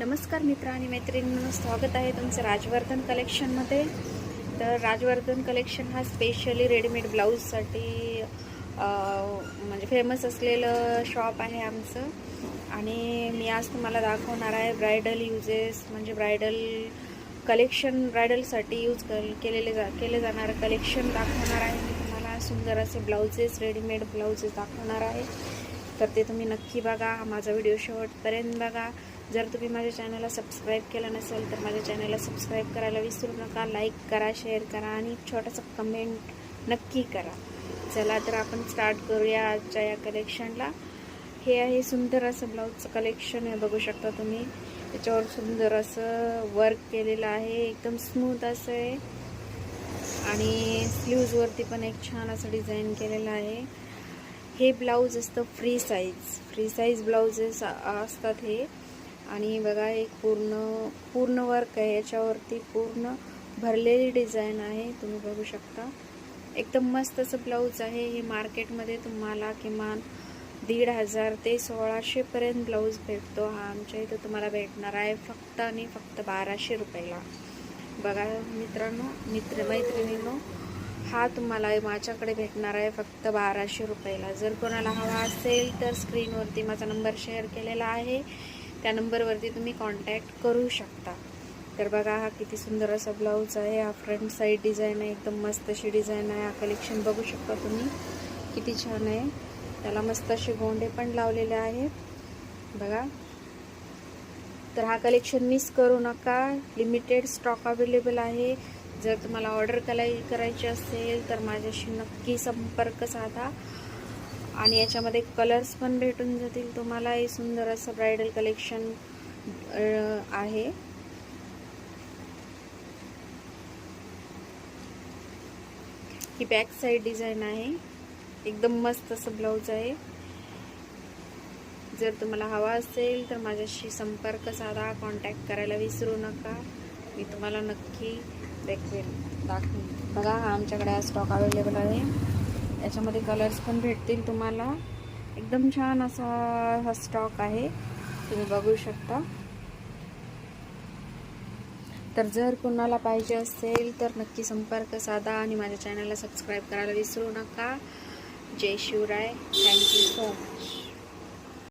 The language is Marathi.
नमस्कार मित्र आणि मैत्रिणींनो, स्वागत आहे तुमचं राजवर्धन कलेक्शनमध्ये. तर राजवर्धन कलेक्शन हा स्पेशली रेडीमेड ब्लाऊजसाठी म्हणजे फेमस असलेलं शॉप आहे आमचं. आणि मी आज तुम्हाला दाखवणार आहे ब्रायडल युजेस म्हणजे ब्रायडल कलेक्शन, ब्रायडलसाठी यूज केले जाणारं कलेक्शन दाखवणार आहे. मी तुम्हाला सुंदर असे ब्लाउजेस, रेडीमेड ब्लाउजेस दाखवणार आहे. तर ते तुम्ही नक्की बघा, माझा व्हिडिओ शेवटपर्यंत बघा. जर तुम्ही माझ्या चॅनलला सबस्क्राईब केलं नसेल तर माझ्या चॅनलला सबस्क्राईब करायला विसरू नका. लाईक करा, शेअर करा आणि छोटासा कमेंट नक्की करा. चला तर आपण स्टार्ट करूया आजच्या या कलेक्शनला. हे आहे सुंदर असं ब्लाऊजचं कलेक्शन आहे, बघू शकता तुम्ही. त्याच्यावर सुंदर असं वर्क केलेलं आहे, एकदम स्मूथ असं आहे. आणि स्लीव्जवरती पण एक छान असं डिझाईन केलेलं आहे. हे ब्लाऊज असतं फ्री साईज ब्लाउजेस असतात हे. आणि बघा, एक पूर्ण वर्क आहे, याच्यावरती पूर्ण भरलेली डिझाईन आहे, तुम्ही बघू शकता. एकदम मस्त असं ब्लाऊज आहे हे. मार्केटमध्ये तुम्हाला किमान 1,500 ते 1,600 पर्यंत ब्लाऊज भेटतो. हा आमच्या इथं तुम्हाला भेटणार आहे फक्त आणि फक्त 1,200 रुपयाला. बघा मित्रांनो, मैत्रिणींनो, हा तुम्हाला माझ्याकडे भेटणार आहे फक्त 1,200 रुपयाला. जर कोणाला हवा असेल तर स्क्रीनवरती माझा नंबर शेअर केलेला आहे, त्या नंबरवरती तुम्ही कॉन्टॅक्ट करू शकता. तर बघा, हा किती सुंदर असा ब्लाऊज आहे. हा फ्रंट साईड डिझाईन आहे, एकदम मस्त अशी डिझाईन आहे. हा कलेक्शन बघू शकता तुम्ही, किती छान आहे. त्याला मस्त असे गोंडे पण लावलेले आहेत बघा. तर हा कलेक्शन मिस करू नका, लिमिटेड स्टॉक अवेलेबल आहे. जर तुम्हाला ऑर्डर करायची असेल तर माझ्याशी नक्की संपर्क साधा. आणि याच्यामध्ये कलर्स पण भेटून जातील तुम्हाला. हे सुंदर असं ब्रायडल कलेक्शन आहे. ही बॅक साईड डिझाईन आहे, एकदम मस्त असं ब्लाऊज आहे. जर तुम्हाला हवा असेल तर माझ्याशी संपर्क साधा, कॉन्टॅक्ट करायला विसरू नका. मी तुम्हाला नक्की दाखवेन. बघा, हा आमच्याकडे हा स्टॉक अवेलेबल आहे. याच्यामध्ये कलर्स पण भेटतील तुम्हाला. एकदम छान असा हा स्टॉक आहे, तुम्ही बघू शकता. तर जर कोणाला पाहिजे असेल तर नक्की संपर्क साधा आणि माझ्या चॅनलला सबस्क्राईब करायला विसरू नका. जय शिवराय. Thank you so much.